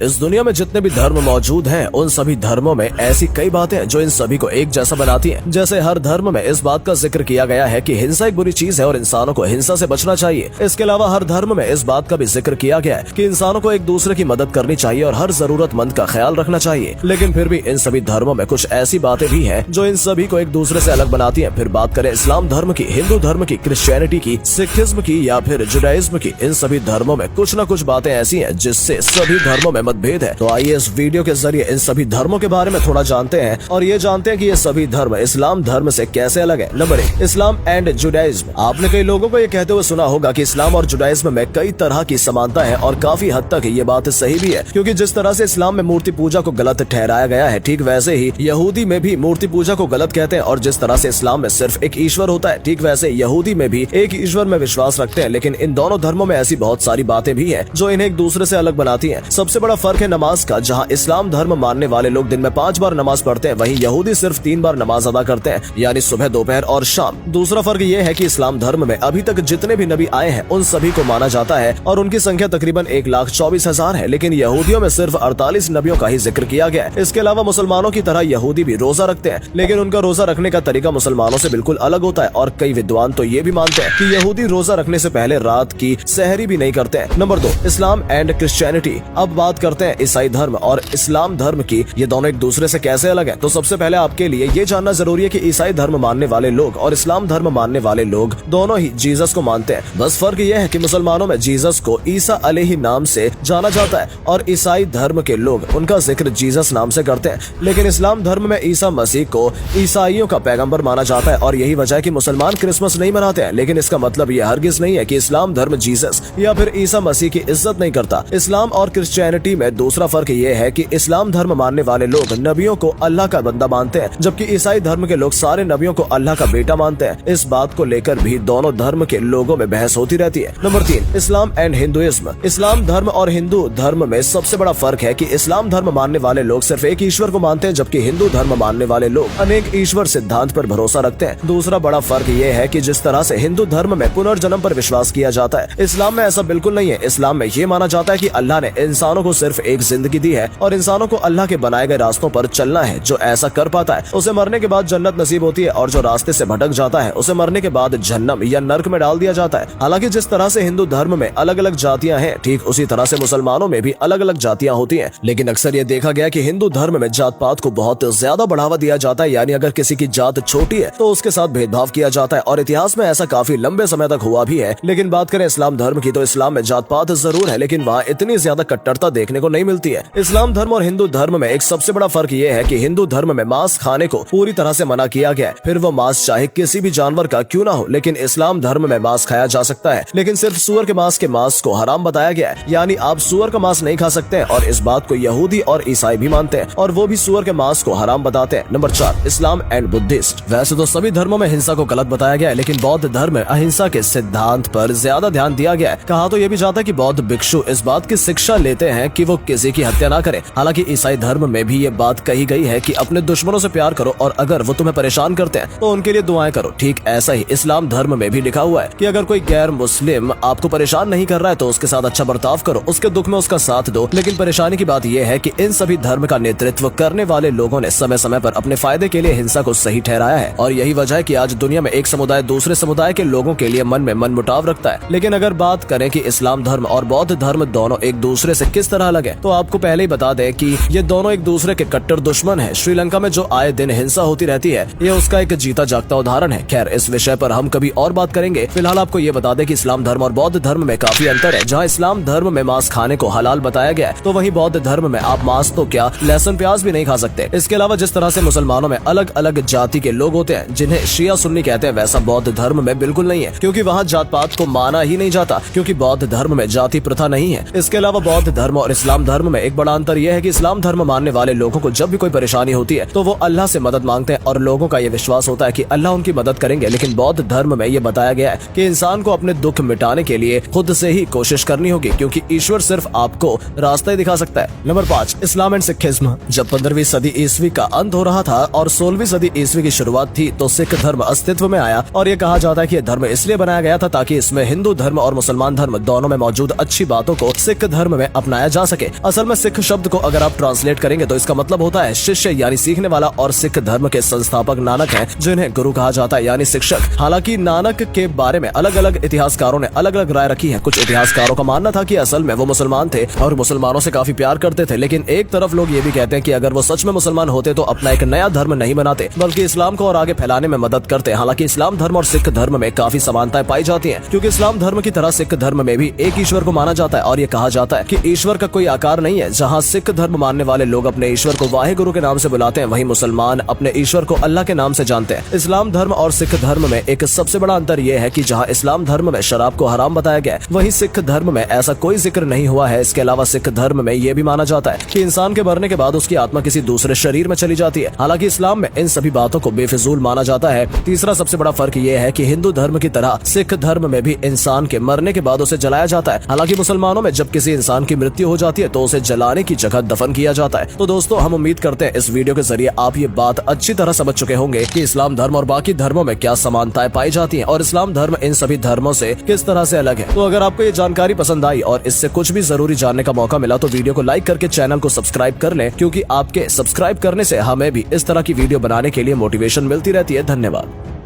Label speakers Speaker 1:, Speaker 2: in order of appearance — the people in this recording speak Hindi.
Speaker 1: इस दुनिया में जितने भी धर्म मौजूद हैं, उन सभी धर्मों में ऐसी कई बातें हैं जो इन सभी को एक जैसा बनाती हैं। जैसे हर धर्म में इस बात का जिक्र किया गया है कि हिंसा एक बुरी चीज है और इंसानों को हिंसा से बचना चाहिए। इसके अलावा हर धर्म में इस बात का भी जिक्र किया गया है कि इंसानों को एक दूसरे की मदद करनी चाहिए और हर जरूरतमंद का ख्याल रखना चाहिए। लेकिन फिर भी इन सभी धर्मों में कुछ ऐसी बातें भी हैं जो इन सभी को एक दूसरे से अलग बनाती हैं। फिर बात करें इस्लाम धर्म की, हिंदू धर्म की, क्रिश्चियनिटी की, सिखिज्म की या फिर जुडाइज्म की, इन सभी धर्मों में कुछ न कुछ बातें ऐसी हैं जिससे सभी धर्मों में मतभेद है। तो आइए इस वीडियो के जरिए इन सभी धर्मों के बारे में थोड़ा जानते हैं और ये जानते हैं कि ये सभी धर्म इस्लाम धर्म से कैसे अलग है। Number 1, Islam and Judaism. आपने कई लोगों को ये कहते हुए सुना होगा कि इस्लाम और जुडाइज्म में कई तरह की समानता है और काफी हद तक ये बात सही भी है, क्योंकि जिस तरह से इस्लाम में मूर्ति पूजा को गलत ठहराया गया है, ठीक वैसे ही यहूदी में भी मूर्ति पूजा को गलत कहते हैं। और जिस तरह से इस्लाम में सिर्फ एक ईश्वर होता है, ठीक वैसे यहूदी में भी एक ईश्वर में विश्वास रखते हैं। लेकिन इन दोनों धर्मों में ऐसी बहुत सारी बातें भी हैं जो इन्हें एक दूसरे से अलग बनाती हैं। सबसे बड़ा फर्क है नमाज का। जहां इस्लाम धर्म मानने वाले लोग दिन में 5 बार नमाज पढ़ते हैं, वहीं यहूदी सिर्फ 3 बार नमाज अदा करते हैं, यानी सुबह, दोपहर और शाम। दूसरा फर्क ये है कि इस्लाम धर्म में अभी तक जितने भी नबी आए हैं उन सभी को माना जाता है और उनकी संख्या तकरीबन 1,24,000 है। लेकिन यहूदियों में सिर्फ 48 नबियों का ही जिक्र किया गया है। इसके अलावा मुसलमानों की तरह यहूदी भी रोजा रखते हैं, लेकिन उनका रोजा रखने का तरीका मुसलमानों से बिल्कुल अलग होता है। और कई विद्वान तो ये भी मानते हैं कि यहूदी रोजा रखने से पहले रात की सहरी भी नहीं करते हैं। Number 2, Islam and Christianity. अब बात करते हैं ईसाई धर्म और इस्लाम धर्म की। ये दोनों एक दूसरे से कैसे अलग हैं? तो सबसे पहले आपके लिए ये जानना जरूरी है कि ईसाई धर्म मानने वाले लोग और इस्लाम धर्म मानने वाले लोग दोनों ही जीसस को मानते हैं। बस फर्क ये है कि मुसलमानों में जीसस को ईसा अलैहि नाम से जाना जाता है और ईसाई धर्म के लोग उनका जिक्र जीसस नाम से करते हैं। लेकिन इस्लाम धर्म में ईसा मसीह को ईसाइयों का पैगंबर माना जाता है और यही वजह है कि मुसलमान क्रिसमस नहीं मनाते हैं। लेकिन इसका मतलब ये हरगिज नहीं है कि इस्लाम धर्म जीसस या फिर ईसा मसीह की इज्जत नहीं करता। इस्लाम और क्रिश्चियनिटी में दूसरा फर्क ये है कि इस्लाम धर्म मानने वाले लोग नबियों को अल्लाह का बंदा मानते हैं, जबकि ईसाई धर्म के लोग सारे नबियों को अल्लाह का बेटा मानते हैं। इस बात को लेकर भी दोनों धर्म के लोगों में बहस होती रहती है। Number 3, Islam and Hinduism. इस्लाम धर्म और हिंदू धर्म में सबसे बड़ा फर्क है कि इस्लाम धर्म मानने वाले लोग सिर्फ एक ईश्वर को मानते हैं, जबकि हिंदू धर्म मानने वाले लोग अनेक ईश्वर सिद्धांत पर भरोसा रखते हैं। दूसरा बड़ा फर्क ये है कि जिस तरह से हिंदू धर्म में पुनर्जन्म पर विश्वास किया जाता है, इस्लाम में ऐसा बिल्कुल नहीं है। इस्लाम में ये माना जाता है कि अल्लाह ने इंसानों को सिर्फ एक जिंदगी दी है और इंसानों को अल्लाह के बनाए गए रास्तों पर चलना है। जो ऐसा कर पाता है उसे मरने के बाद जन्नत नसीब होती है और जो रास्ते से भटक जाता है उसे मरने के बाद जहन्नम या नर्क में डाल दिया जाता है। हालांकि जिस तरह से हिंदू धर्म में अलग अलग जातियां हैं, ठीक उसी तरह से मुसलमानों में भी अलग अलग जातियां होती हैं। लेकिन अक्सर ये देखा गया कि हिंदू धर्म में जात पात को बहुत ज्यादा बढ़ावा दिया जाता है, यानी अगर किसी की जात छोटी है तो उसके साथ भेदभाव किया जाता है और इतिहास में ऐसा काफी लंबे समय तक हुआ भी है। लेकिन बात करें इस्लाम धर्म की, तो इस्लाम में जात पात जरूर है, लेकिन वहाँ इतनी ज्यादा कट्टरता देखने को नहीं मिलती है। इस्लाम धर्म और हिंदू धर्म में एक सबसे बड़ा फर्क ये है कि हिंदू धर्म में मांस खाने को पूरी तरह से मना किया गया है, फिर वो मांस चाहे किसी भी जानवर का क्यों ना हो। लेकिन इस्लाम धर्म में मांस खाया जा सकता है, लेकिन सिर्फ सुअर के मांस को हराम बताया गया है, यानी आप सुअर का मांस नहीं खा सकते हैं। और इस बात को यहूदी और ईसाई भी मानते हैं और वो भी सुअर के मांस को हराम बताते हैं। Number 4, Islam and Buddhist. वैसे तो सभी धर्मों में हिंसा को गलत बताया गया है, लेकिन बौद्ध धर्म में अहिंसा के सिद्धांत पर ज्यादा ध्यान दिया गया है। कहा तो ये भी जाता है कि बौद्ध भिक्षु इस बात की शिक्षा लेते हैं कि वो किसी की हत्या ना करें। हालांकि ईसाई धर्म में भी ये बात कही गई है कि अपने दुश्मनों से प्यार करो और अगर वो तुम्हें परेशान करते हैं तो उनके लिए दुआएं करो। ठीक ऐसा ही इस्लाम धर्म में भी लिखा हुआ है कि अगर कोई गैर मुस्लिम आपको परेशान नहीं कर रहा है तो उसके साथ अच्छा बर्ताव करो, उसके दुख में उसका साथ दो। लेकिन परेशानी की बात यह है कि इन सभी धर्म का नेतृत्व करने वाले लोगों ने समय समय पर अपने फायदे के लिए हिंसा को सही ठहराया है और यही वजह है कि आज दुनिया में एक समुदाय दूसरे समुदाय के लोगों के लिए मन में मनमुटाव रखता है। लेकिन अगर बात करें कि इस्लाम धर्म और बौद्ध धर्म दोनों एक दूसरे से किस तरह अलग है, तो आपको पहले ही बता दें कि ये दोनों एक दूसरे के कट्टर दुश्मन है। श्रीलंका में जो आए दिन हिंसा होती रहती है, ये उसका एक जीता जागता उदाहरण है। खैर, इस विषय पर हम कभी और बात करेंगे। फिलहाल आपको ये बता दें कि इस्लाम धर्म और बौद्ध धर्म में काफी अंतर है। जहाँ इस्लाम धर्म में मांस खाने को हलाल बताया गया है, तो वहीं बौद्ध धर्म में आप मांस तो क्या लहसुन प्याज भी नहीं खा सकते। इसके अलावा जिस तरह से मुसलमानों में अलग अलग जाति के लोग होते हैं जिन्हें शिया सुन्नी कहते हैं, वैसा बौद्ध धर्म में बिल्कुल नहीं है, क्योंकि वहाँ जात पात को माना ही नहीं जाता, क्योंकि बौद्ध धर्म में जाति प्रथा नहीं है। इसके अलावा बौद्ध धर्म और इस्लाम धर्म में एक बड़ा अंतर यह है कि इस्लाम धर्म मानने वाले लोगों को जब भी कोई परेशानी होती है तो वो अल्लाह से मदद मांगते हैं और लोगों का ये विश्वास होता है कि अल्लाह उनकी मदद करेंगे। लेकिन बौद्ध धर्म में ये बताया गया है कि इंसान को अपने दुख मिटाने के लिए खुद से ही कोशिश करनी होगी, क्योंकि ईश्वर सिर्फ आपको रास्ता ही दिखा सकता है। Number 5, Islam and Sikhism. जब 15वीं सदी ईस्वी का अंत हो रहा था और 16वीं सदी ईस्वी की शुरुआत थी, तो सिख धर्म अस्तित्व में आया और ये कहा जाता है कि यह धर्म इसलिए बनाया गया था ताकि इसमें हिंदू धर्म और मुसलमान धर्म दोनों में मौजूद अच्छी बातों को सिख धर्म में अपनाया जा सके। असल में सिख शब्द को अगर आप ट्रांसलेट करेंगे तो इसका मतलब होता है शिष्य यानी सीखने वाला, और सिख धर्म के संस्थापक नानक हैं जिन्हें गुरु कहा जाता है यानी शिक्षक। हालांकि नानक के बारे में अलग अलग इतिहासकारों ने अलग अलग राय रखी है। कुछ इतिहासकारों का मानना था कि असल में वो मुसलमान थे और मुसलमानों से काफी प्यार करते थे, लेकिन एक तरफ लोग ये भी कहते हैं कि अगर वो सच में मुसलमान होते तो अपना एक नया धर्म नहीं बनाते बल्कि इस्लाम को और आगे फैलाने में मदद करते। हालांकि इस्लाम धर्म और सिख धर्म में काफी समानताएं पाई जाती हैं, क्योंकि इस्लाम धर्म की तरह सिख धर्म में भी एक ईश्वर को माना जाता है और ये कहा जाता है कि ईश्वर का कोई आकार नहीं है। जहाँ सिख धर्म मानने वाले लोग अपने ईश्वर को वाहेगुरु के नाम से बुलाते हैं, वहीं मुसलमान अपने ईश्वर को अल्लाह के नाम से जानते हैं। इस्लाम धर्म और सिख धर्म में एक सबसे बड़ा अंतर यह है कि जहाँ इस्लाम धर्म में शराब को हराम बताया गया है, वहीं सिख धर्म में ऐसा कोई जिक्र नहीं हुआ है। इसके अलावा सिख धर्म में यह भी माना जाता है कि इंसान के मरने के बाद उसकी आत्मा किसी दूसरे शरीर में चली जाती है। हालांकि इस्लाम में इन सभी बातों को बेफिजूल माना जाता है। तीसरा सबसे बड़ा फर्क यह है कि हिंदू धर्म की तरह सिख धर्म में भी इंसान के मरने के बाद उसे जलाया जाता है। हालांकि मुसलमानों में जब किसी इंसान की मृत्यु हो जाती है तो उसे जलाने की जगह दफन किया जाता है। तो दोस्तों, हम उम्मीद करते हैं इस वीडियो के जरिए आप ये बात अच्छी तरह समझ चुके होंगे कि इस्लाम धर्म और बाकी धर्मों में क्या समानताएं पाई जाती हैं और इस्लाम धर्म इन सभी धर्मों से किस तरह से अलग है। तो अगर आपको ये जानकारी पसंद आई और इससे कुछ भी जरूरी जानने का मौका मिला तो वीडियो को लाइक करके चैनल को सब्सक्राइब कर लें, क्योंकि आपके सब्सक्राइब करने से हमें भी इस तरह की वीडियो बनाने के लिए मोटिवेशन मिलती रहती है। धन्यवाद।